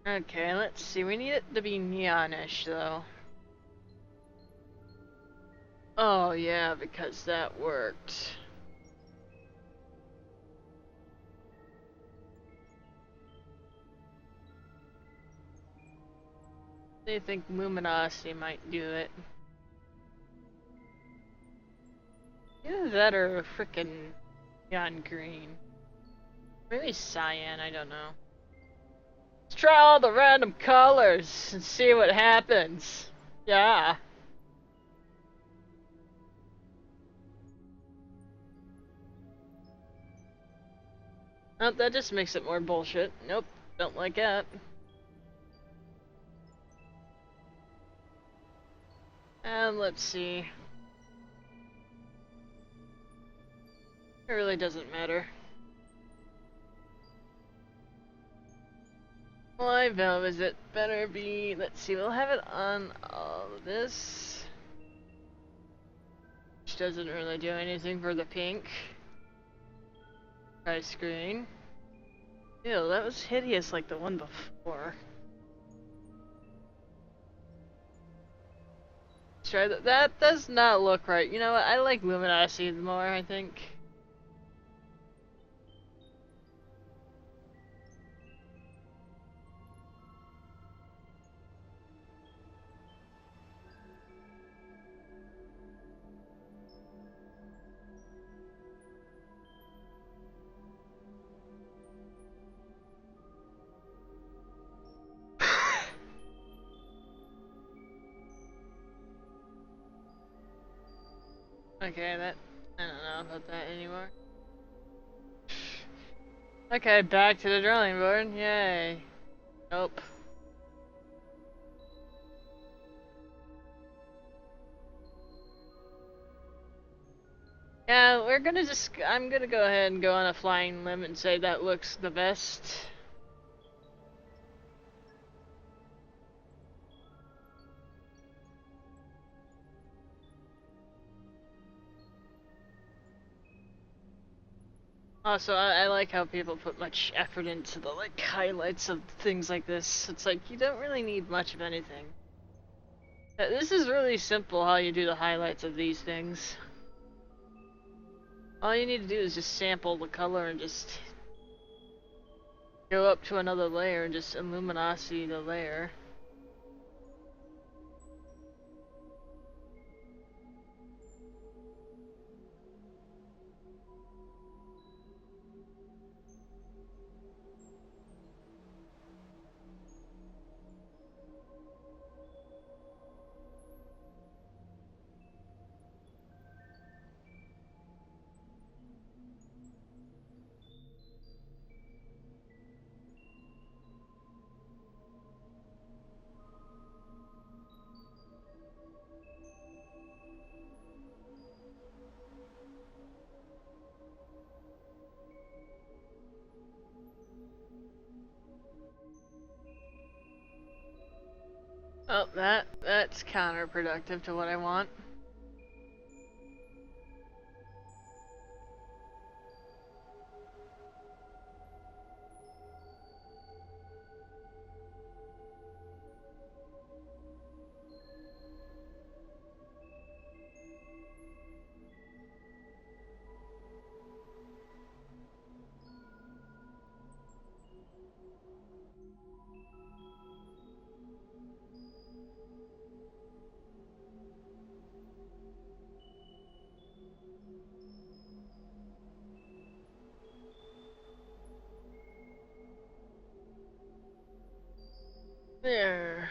Okay, let's see. We need it to be neonish, though. Oh, yeah, because that worked. They think luminosity might do it. Either that or frickin' neon green. Maybe cyan, I don't know. Let's try all the random colors and see what happens. Yeah. Oh, that just makes it more bullshit. Nope, don't like that. And let's see. It really doesn't matter. Live valve is it better be, let's see, we'll have it on all of this. Which doesn't really do anything for the pink. Try screen. Ew, that was hideous like the one before. try that. That does not look right. You know what? I like luminosity more, I think. Okay, that... I don't know about that anymore. Okay, back to the drawing board. Yay. Nope. Yeah, we're gonna just... I'm gonna go ahead and go on a flying limb and say that looks the best. Also, I like how people put much effort into the like highlights of things like this. It's like you don't really need much of anything. This is really simple how you do the highlights of these things. All you need to do is just sample the color and just go up to another layer and just luminosity the layer. Oh, that's counterproductive to what I want. There.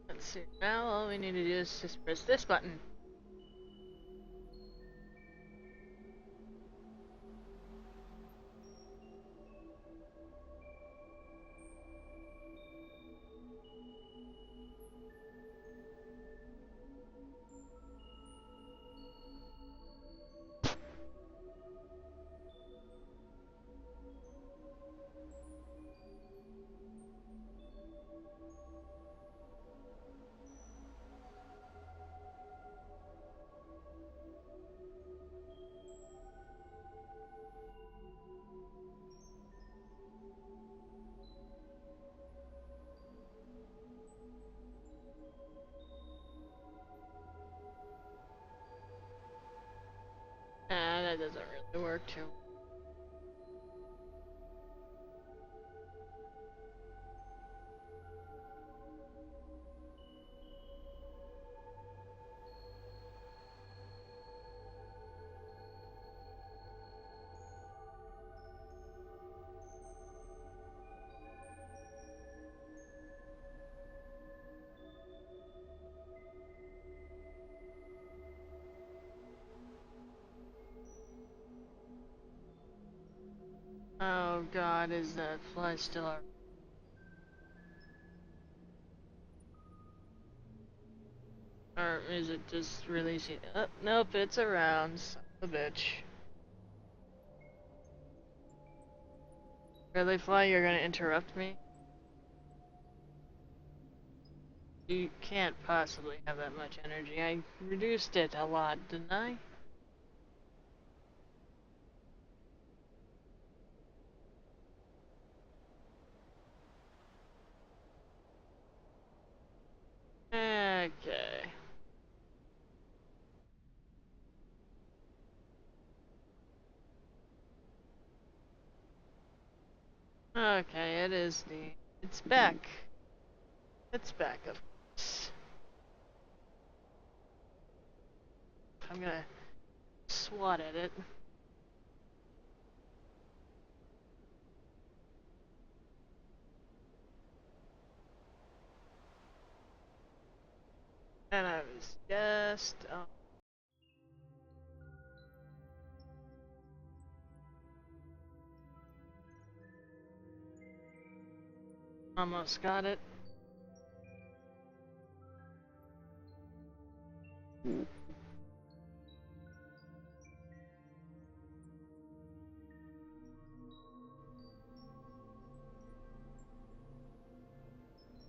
Let's see. Now all we need to do is just press this button. That doesn't really work too. Oh god, is that fly still around? Or is it just releasing? Oh, nope, it's around. Son of a bitch. Really, fly? You're gonna interrupt me? You can't possibly have that much energy. I reduced it a lot, didn't I? Okay. Okay, it is neat. It's back. It's back, of course. I'm gonna swat at it. And I was just... almost got it.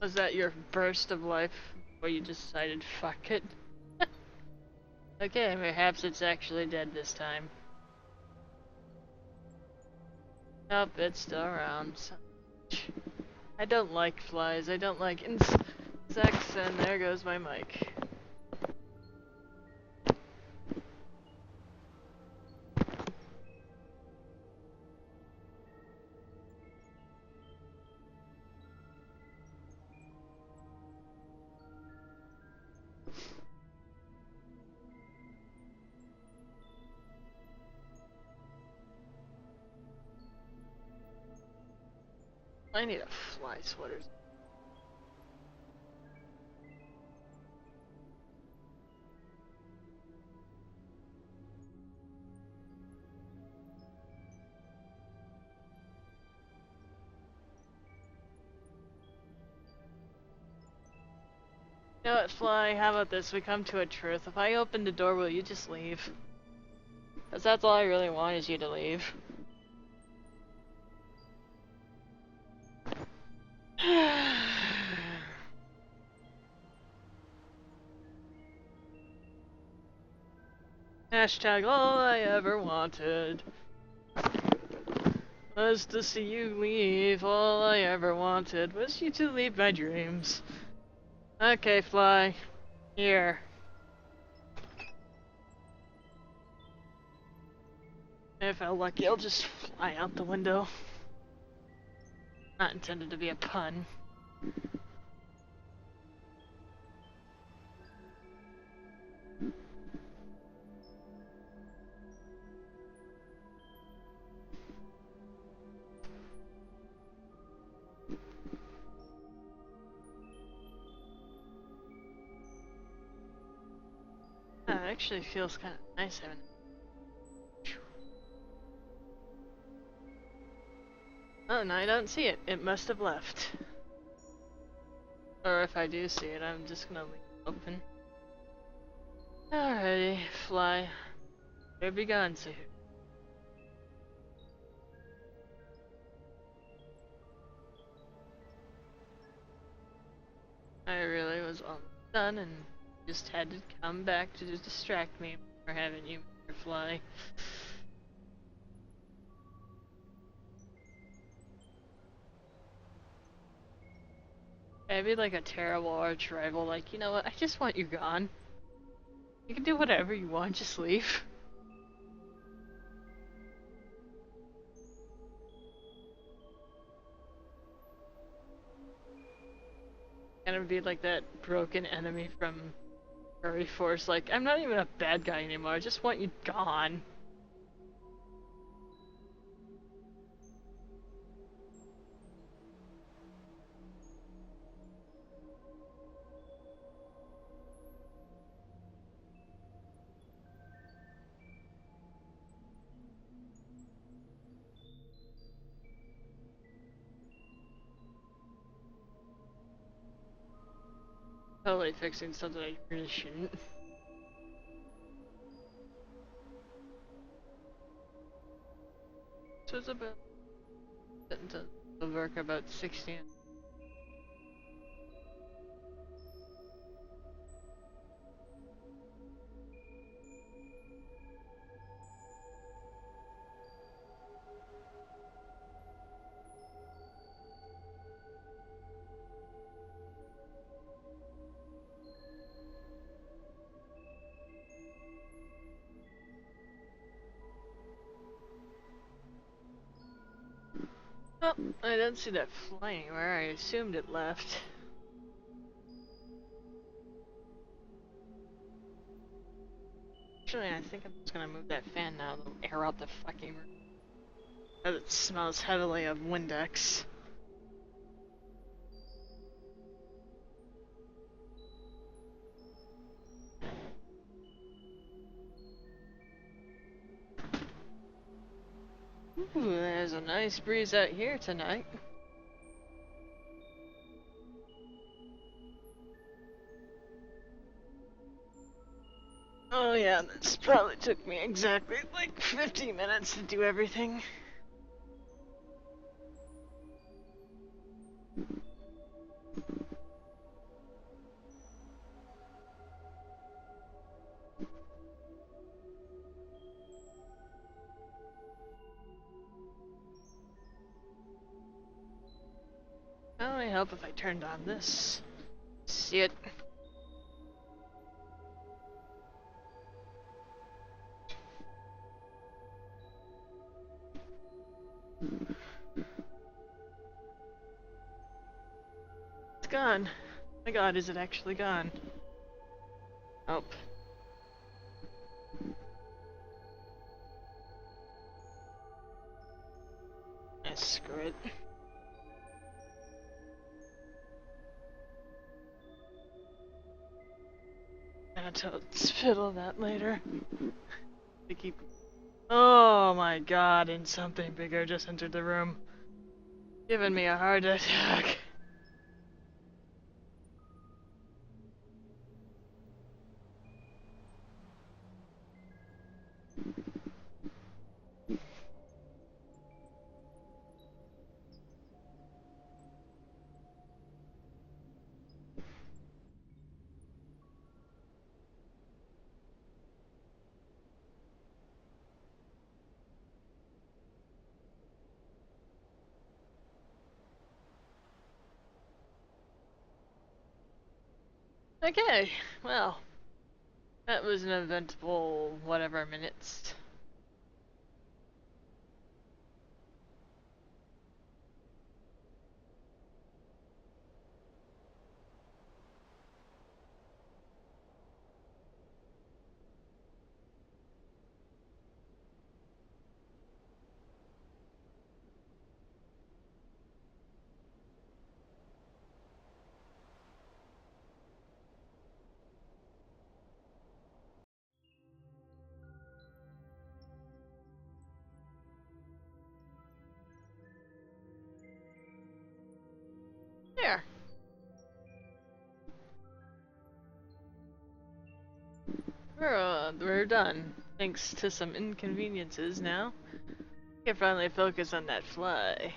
Was that your burst of life where you decided, fuck it? Okay, perhaps it's actually dead this time. Nope, it's still around. I don't like flies, I don't like insects, and there goes my mic. I need a fly sweater. You know what, Fly, how about this? We come to a truth. If I open the door, will you just leave? Because that's all I really want is you to leave. Hashtag all I ever wanted was to see you leave. All I ever wanted was you to leave my dreams. Okay, Fly. Here. If I felt lucky, I'll just fly out the window. Not intended to be a pun. It actually feels kind of nice having. Oh, no, I don't see it. It must have left. Or if I do see it, I'm just gonna leave it open. Alrighty, Fly. Better be gone soon. I really was almost done and just had to come back to just distract me for having you Fly. I'd be like a terrible arch rival, like, you know what, I just want you gone. You can do whatever you want, just leave. And it would be like that broken enemy from Furry Force, like, I'm not even a bad guy anymore, I just want you gone. Totally fixing something I really shouldn't. So it's about the work about 16. Oh, I don't see that fly anywhere. I assumed it left. Actually, I think I'm just gonna move that fan now to air out the fucking room. It smells heavily of Windex. Ooh, there's a nice breeze out here tonight. Oh yeah, this probably took me exactly like 15 minutes to do everything. How would I help if I turned on this? See it? It's gone. My god, is it actually gone? Oh. Screw it. I'll fiddle that later. They keep. Oh my god, and something bigger just entered the room. Giving me a heart attack. Okay, well, that was an eventful whatever minutes. There. We're done. Thanks to some inconveniences now. I can finally focus on that fly.